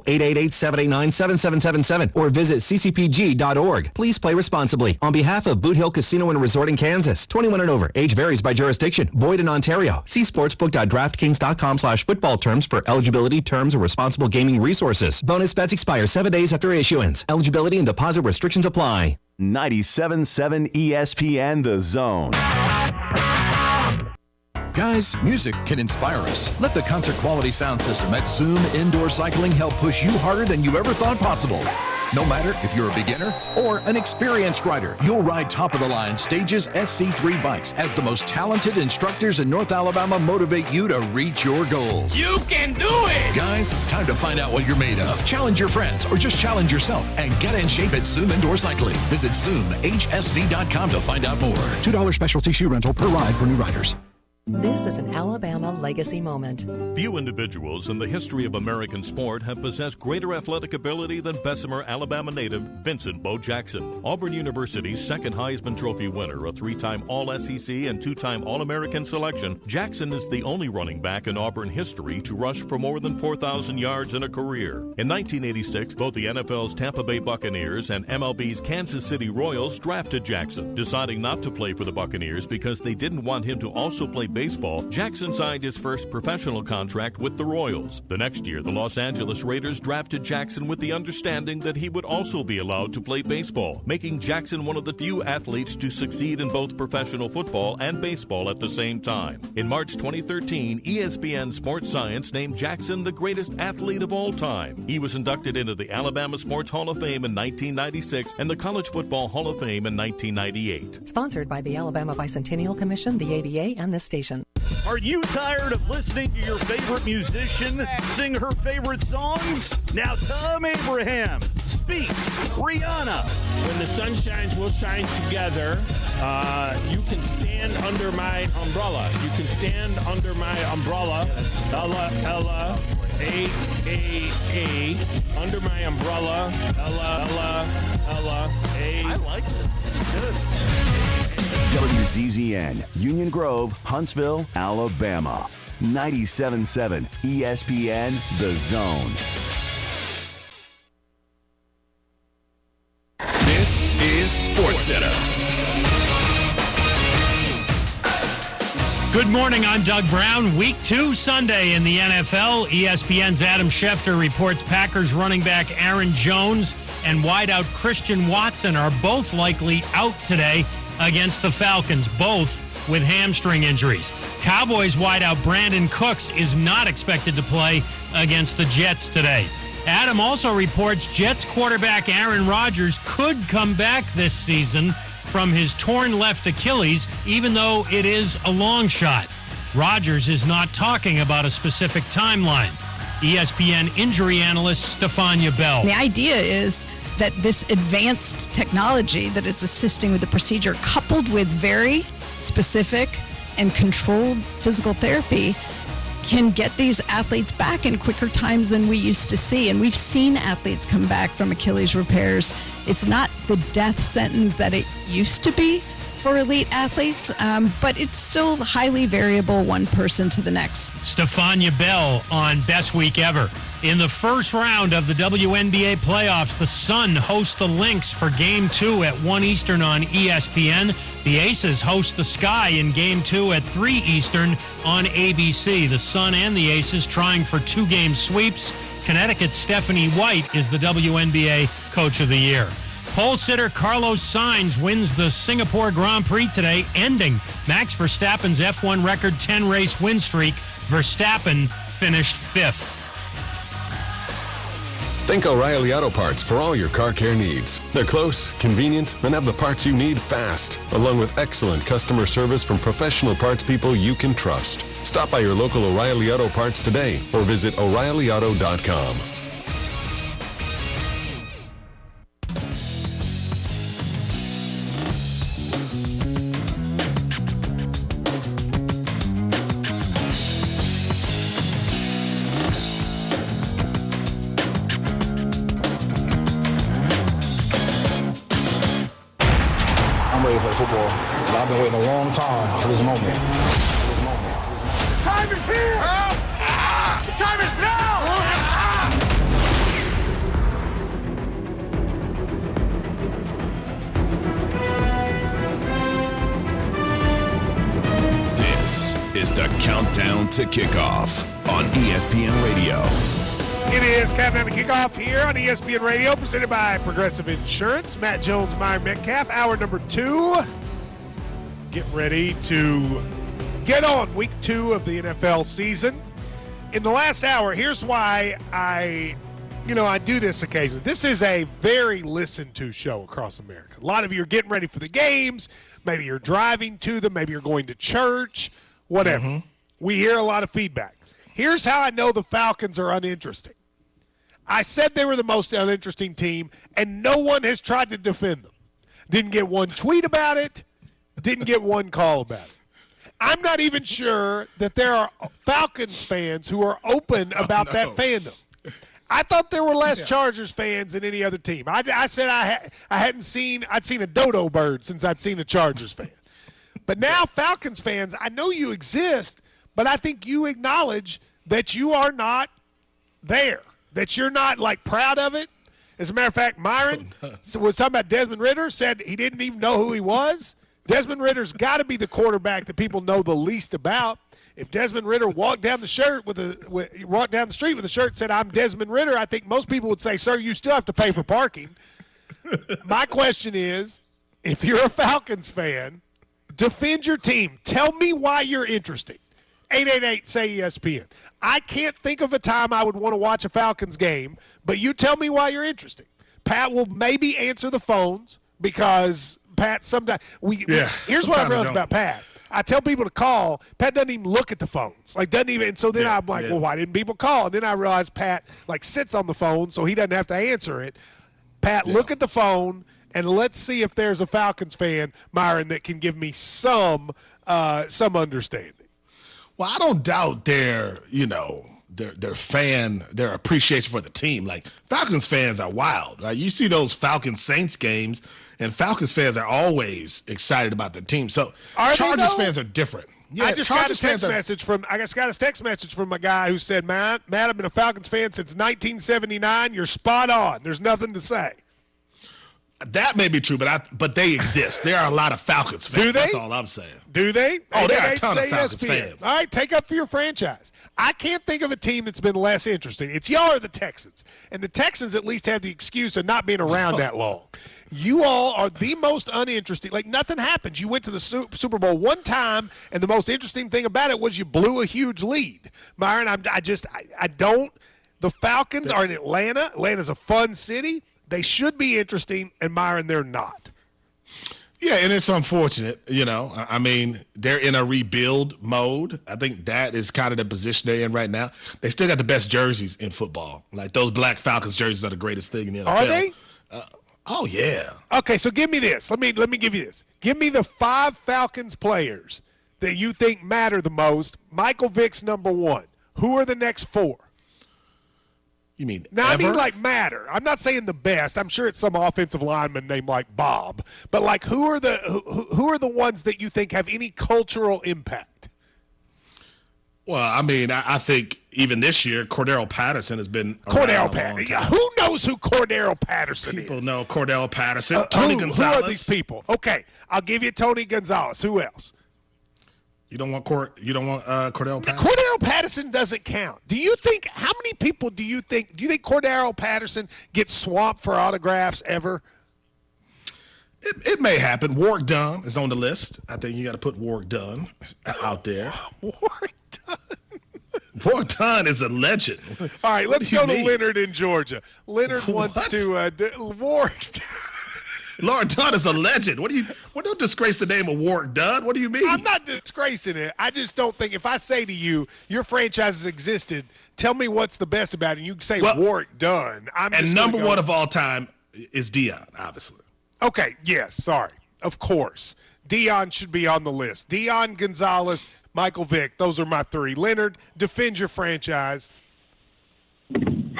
888-789-7777 or visit ccpg.org. Please play responsibly. On behalf of Boot Hill Casino and Resort in Kansas, 21 and over. Age varies by jurisdiction. Void in Ontario. See sportsbook.draftkings.com/football terms for eligibility, terms, and responsible gaming resources. Bonus bets expire 7 days after issuance. Eligibility and deposit restrictions apply. 97.7 ESPN The Zone. Guys, music can inspire us. Let the concert quality sound system at Zoom Indoor Cycling help push you harder than you ever thought possible. No matter if you're a beginner or an experienced rider, you'll ride top-of-the-line Stages SC3 bikes as the most talented instructors in North Alabama motivate you to reach your goals. You can do it! Guys, time to find out what you're made of. Challenge your friends or just challenge yourself and get in shape at Zoom Indoor Cycling. Visit ZoomHSV.com to find out more. $2 specialty shoe rental per ride for new riders. This is an Alabama legacy moment. Few individuals in the history of American sport have possessed greater athletic ability than Bessemer, Alabama native Vincent Bo Jackson. Auburn University's second Heisman Trophy winner, a three-time All-SEC and two-time All-American selection, Jackson is the only running back in Auburn history to rush for more than 4,000 yards in a career. In 1986, both the NFL's Tampa Bay Buccaneers and MLB's Kansas City Royals drafted Jackson. Deciding not to play for the Buccaneers because they didn't want him to also play baseball, Jackson signed his first professional contract with the Royals. The next year, the Los Angeles Raiders drafted Jackson with the understanding that he would also be allowed to play baseball, making Jackson one of the few athletes to succeed in both professional football and baseball at the same time. In March 2013, ESPN Sports Science named Jackson the greatest athlete of all time. He was inducted into the Alabama Sports Hall of Fame in 1996 and the College Football Hall of Fame in 1998. Sponsored by the Alabama Bicentennial Commission, the ABA, and this station. Are you tired of listening to your favorite musician sing her favorite songs? Now Tom Abraham speaks Rihanna. When the sun shines, we'll shine together. You can stand under my umbrella. You can stand under my umbrella. Ella, Ella, A, under my umbrella. Ella, Ella, Ella, A. I like it. Good. WZZN, Union Grove, Huntsville, Alabama. 97.7 ESPN The Zone. This is SportsCenter. Good morning, I'm Doug Brown. Week 2 Sunday in the NFL. ESPN's Adam Schefter reports Packers running back Aaron Jones and wideout Christian Watson are both likely out today against the Falcons, both with hamstring injuries. Cowboys wideout Brandon Cooks is not expected to play against the Jets today. Adam also reports Jets quarterback Aaron Rodgers could come back this season from his torn left Achilles, even though it is a long shot. Rodgers is not talking about a specific timeline. ESPN injury analyst Stefania Bell. The idea is that this advanced technology that is assisting with the procedure, coupled with very specific and controlled physical therapy, can get these athletes back in quicker times than we used to see. And we've seen athletes come back from Achilles repairs. It's not the death sentence that it used to be for elite athletes, but it's still highly variable one person to the next. Stefania Bell on Best Week Ever. In the first round of the WNBA playoffs, the Sun host the Lynx for Game 2 at 1 Eastern on ESPN. The Aces host the Sky in Game 2 at 3 Eastern on ABC. The Sun and the Aces trying for 2-game sweeps. Connecticut's Stephanie White is the WNBA Coach of the Year. Pole sitter Carlos Sainz wins the Singapore Grand Prix today, ending Max Verstappen's F1 record 10-race win streak. Verstappen finished 5th. Think O'Reilly Auto Parts for all your car care needs. They're close, convenient, and have the parts you need fast, along with excellent customer service from professional parts people you can trust. Stop by your local O'Reilly Auto Parts today or visit O'ReillyAuto.com. Ready to play football. I've been waiting a long time for this moment. The time is here! The time is now! Countdown to Kickoff on ESPN Radio. It is Countdown to Kickoff here on ESPN Radio, presented by Progressive Insurance. Matt Jones, Myron Metcalf, hour number 2. Get ready to get on week 2 of the NFL season. In the last hour, here's why I do this occasionally. This is a very listened to show across America. A lot of you are getting ready for the games. Maybe you're driving to them. Maybe you're going to church, whatever. Mm-hmm. We hear a lot of feedback. Here's how I know the Falcons are uninteresting. I said they were the most uninteresting team, and no one has tried to defend them. Didn't get one tweet about it. Didn't get one call about it. I'm not even sure that there are Falcons fans who are open about that fandom. I thought there were less Chargers fans than any other team. I said I'd seen a dodo bird since I'd seen a Chargers fan. But now Falcons fans, I know you exist, but I think you acknowledge that you are not there, that you're not, proud of it. As a matter of fact, Myron was talking about Desmond Ridder, said he didn't even know who he was. Desmond Ritter's got to be the quarterback that people know the least about. If Desmond Ridder walked down the street with a shirt that said, "I'm Desmond Ridder," I think most people would say, "Sir, you still have to pay for parking." My question is, if you're a Falcons fan, defend your team. Tell me why you're interesting. 888-SAY-ESPN. I can't think of a time I would want to watch a Falcons game, but you tell me why you're interesting. Pat will maybe answer the phones because Pat sometimes here's what I realized about Pat. I tell people to call. Pat doesn't even look at the phones. Doesn't even. And so then I'm like, well, why didn't people call? And then I realized Pat sits on the phone so he doesn't have to answer it. Pat, look at the phone and let's see if there's a Falcons fan, Myron, that can give me some understanding. Well, I don't doubt their appreciation for the team. Falcons fans are wild, right? You see those Falcons Saints games, and Falcons fans are always excited about their team. So Chargers fans are different. Yeah, I just got a text message from a guy who said, Matt, I've been a Falcons fan since 1979. You're spot on. There's nothing to say. That may be true, but they exist. There are a lot of Falcons fans. Do they? That's all I'm saying. Do they? Oh, there are a ton of Falcons fans. All right, take up for your franchise. I can't think of a team that's been less interesting. It's y'all or the Texans. And the Texans at least have the excuse of not being around that long. You all are the most uninteresting. Nothing happens. You went to the Super Bowl one time, and the most interesting thing about it was you blew a huge lead. Myron, I don't. The Falcons are in Atlanta. Atlanta's a fun city. They should be interesting, and Myron, they're not. Yeah, and it's unfortunate, I mean, they're in a rebuild mode. I think that is kind of the position they're in right now. They still got the best jerseys in football. Those black Falcons jerseys are the greatest thing in the NFL. Are they? Oh, yeah. Okay, so give me this. Let me give you this. Give me the 5 Falcons players that you think matter the most. Michael Vick's number 1. Who are the next 4? You mean now? Ever? I mean matter. I'm not saying the best. I'm sure it's some offensive lineman named Bob. But who are the ones that you think have any cultural impact? Well, I mean, I think even this year, Cordero Patterson has been around a long time. Who knows who Cordero Patterson is? People know Cordero Patterson. Tony Gonzalez. Who are these people? Okay, I'll give you Tony Gonzalez. Who else? You don't want Cordero Patterson? Cordero Patterson doesn't count. How many people do you think Cordero Patterson gets swamped for autographs ever? It may happen. Warwick Dunn is on the list. I think you got to put Warwick Dunn out there. Warwick Dunn is a legend. All right, let's go to Leonard in Georgia. Leonard wants to Warwick Dunn. Lord Dunn is a legend. Don't disgrace the name of Warwick Dunn. What do you mean? I'm not disgracing it. I just don't think if I say to you, your franchise has existed, tell me what's the best about it, and you can say Warwick Dunn. And number 1 of all time is Deion, obviously. Okay, yes, sorry. Of course. Deion should be on the list. Deion, Gonzalez, Michael Vick. Those are my 3. Leonard, defend your franchise.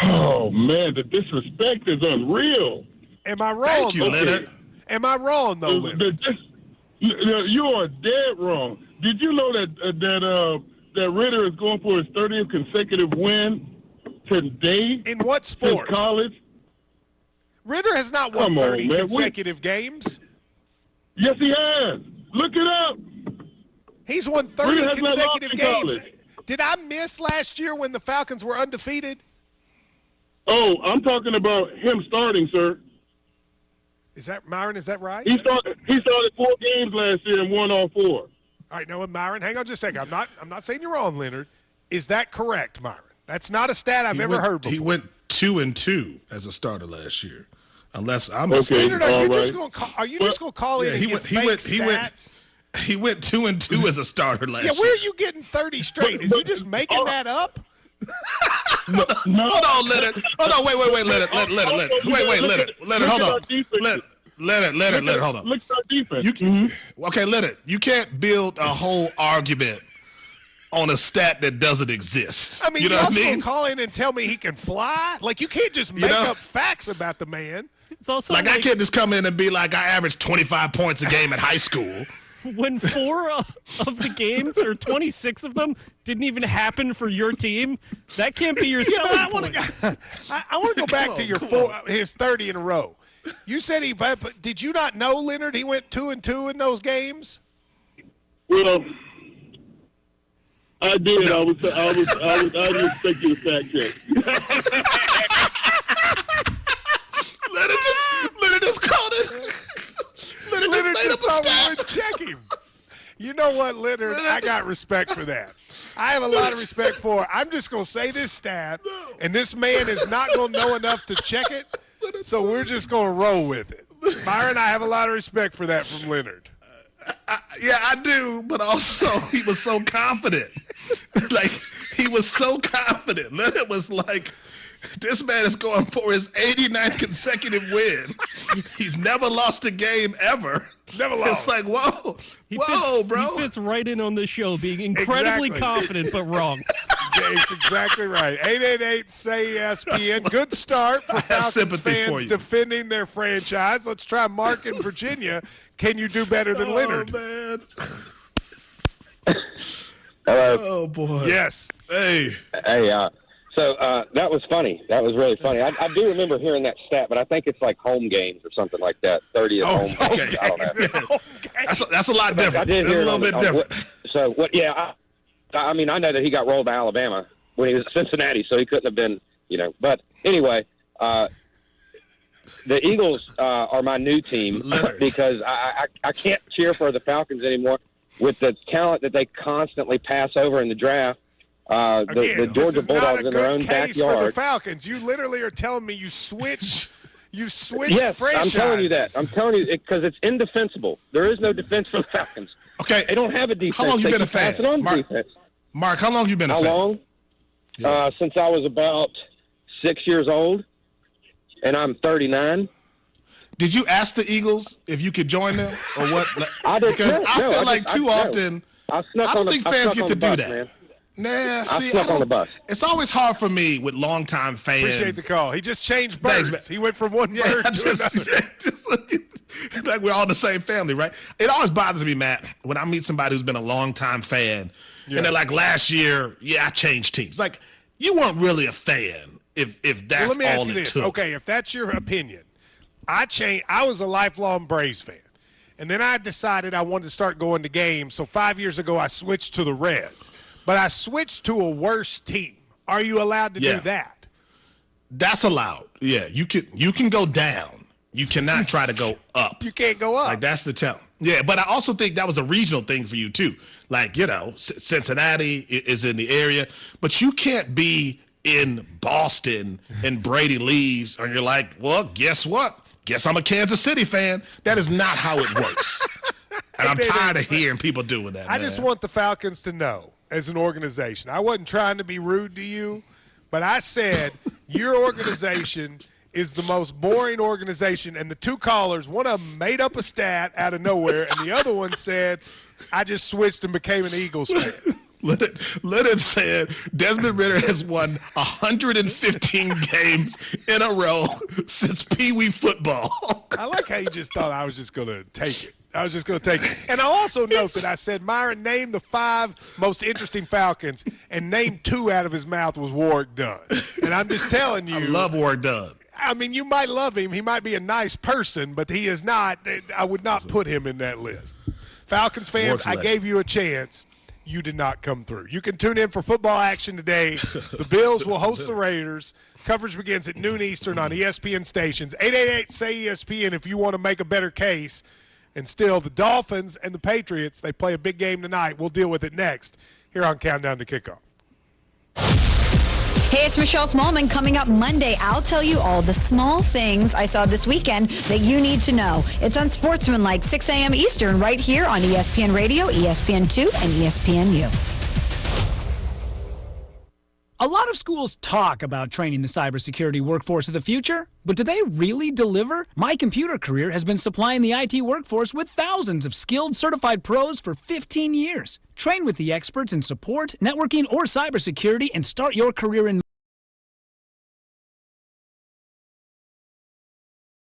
Oh, man, the disrespect is unreal. Am I wrong? Thank you, Leonard. Am I wrong, though, Leonard? You are dead wrong. Did you know that Ridder is going for his 30th consecutive win today? In what sport? Since college. Ridder has not won 30 consecutive games. Yes, he has. Look it up. He's won 30 Reader has not lost consecutive in games. college. Did I miss last year when the Falcons were undefeated? Oh, I'm talking about him starting, sir. Is that Myron? Is that right? He started 4 games last year and won all 4. All right, now Myron, hang on just a second. I'm not saying you're wrong, Leonard. Is that correct, Myron? That's not a stat I've ever heard before. He went 2-2 as a starter last year, unless I'm Okay. mistaken. Leonard, are you just going to call in and give fake stats? He went 2-2 as a starter last year. Yeah, where are you getting 30 straight? Is you just making that up? No. Hold on, Leonard. Hold on, wait, Leonard. Leonard, hold on. Leonard, hold on. Look at our defense. Okay, Leonard, you can't build a whole argument on a stat that doesn't exist. I mean, you know what I mean? Gonna call in and tell me he can fly? Like, you can't just make up facts about the man. It's also like I can't just come in and be like, I averaged 25 points a game in high school. When 4 of the games, or 26 of them, didn't even happen for your team, that can't be your selling point. I want to go back to his 30 in a row. You said did you not know, Leonard, he went 2-2 in those games? Well, I did. I didn't expect you to fact check. Leonard just called it. Leonard just thought we wouldn't check him. You know what, Leonard? I got respect for that. I have a lot of respect for it. I'm just going to say this stat, and this man is not going to know enough to check it, so we're just going to roll with it. Myron, I have a lot of respect for that from Leonard. Yeah, I do, but also he was so confident. He was so confident. Leonard was like, this man is going for his 89th consecutive win. He's never lost a game ever. Never lost. It's like, whoa, bro. He fits right in on this show, being incredibly confident but wrong. Yeah, it's exactly right. 888-SAY-ESPN. Good start for Falcons fans defending their franchise. Let's try Mark in Virginia. Can you do better than Leonard? Man. Hello. Oh, boy. Yes. Hey. So that was funny. That was really funny. I do remember hearing that stat, but I think it's like home games or something like that. 30 at home games. I don't know. That's a lot different. I did hear a little bit different. So what? Yeah. I mean, I know that he got rolled by Alabama when he was at Cincinnati, so he couldn't have been, But anyway, the Eagles are my new team because I can't cheer for the Falcons anymore with the talent that they constantly pass over in the draft. The Georgia Bulldogs in their own backyard. For the Falcons, you literally are telling me you switched. Yes, franchises. I'm telling you that. I'm telling you because it's indefensible. There is no defense for the Falcons. Okay, they don't have a defense. How long you been a fan? Pass it on defense. Mark, how long you been a fan? How long? Yeah. Since I was about 6 years old, and I'm 39. Did you ask the Eagles if you could join them or what? I did. Because I feel like too often, I don't think fans get to do that. Man. Nah, see, I on the bus. It's always hard for me with longtime fans. Appreciate the call. He just changed birds. Thanks, he went from one bird to another. Just like we're all in the same family, right? It always bothers me, Matt, when I meet somebody who's been a longtime fan, and they're like, last year, I changed teams. Like, you weren't really a fan if that's all let me ask you it this. took. Okay, if that's your opinion, I was a lifelong Braves fan. And then I decided I wanted to start going to games. So 5 years ago, I switched to the Reds. But I switched to a worse team. Are you allowed to do that? That's allowed. Yeah, you can go down. You cannot try to go up. You can't go up. Like, that's the tell. Yeah, but I also think that was a regional thing for you, too. Like, Cincinnati is in the area. But you can't be in Boston and Brady leaves and you're like, well, guess what? Guess I'm a Kansas City fan. That is not how it works. And I'm tired of hearing people doing that. I just want the Falcons to know, as an organization, I wasn't trying to be rude to you, but I said your organization is the most boring organization. And the two callers, one of them made up a stat out of nowhere, and the other one said, I just switched and became an Eagles fan. Leonard said Desmond Ridder has won 115 games in a row since Pee Wee football. I like how you just thought I was just going to take it. And I also note that I said, Myron, name the 5 most interesting Falcons, and name 2 out of his mouth was Warwick Dunn. And I'm just telling you. I love Warwick Dunn. I mean, you might love him. He might be a nice person, but he is not. I would not put him in that list. Falcons fans, I gave you a chance. You did not come through. You can tune in for football action today. The Bills will host the Raiders. Coverage begins at noon Eastern on ESPN stations. 888-SAY-ESPN if you want to make a better case. And still, the Dolphins and the Patriots, they play a big game tonight. We'll deal with it next here on Countdown to Kickoff. Hey, it's Michelle Smallman. Coming up Monday, I'll tell you all the small things I saw this weekend that you need to know. It's Unsportsmanlike, 6 a.m. Eastern, right here on ESPN Radio, ESPN2, and ESPNU. A lot of schools talk about training the cybersecurity workforce of the future, but do they really deliver? My Computer Career has been supplying the IT workforce with thousands of skilled, certified pros for 15 years. Train with the experts in support, networking, or cybersecurity and start your career in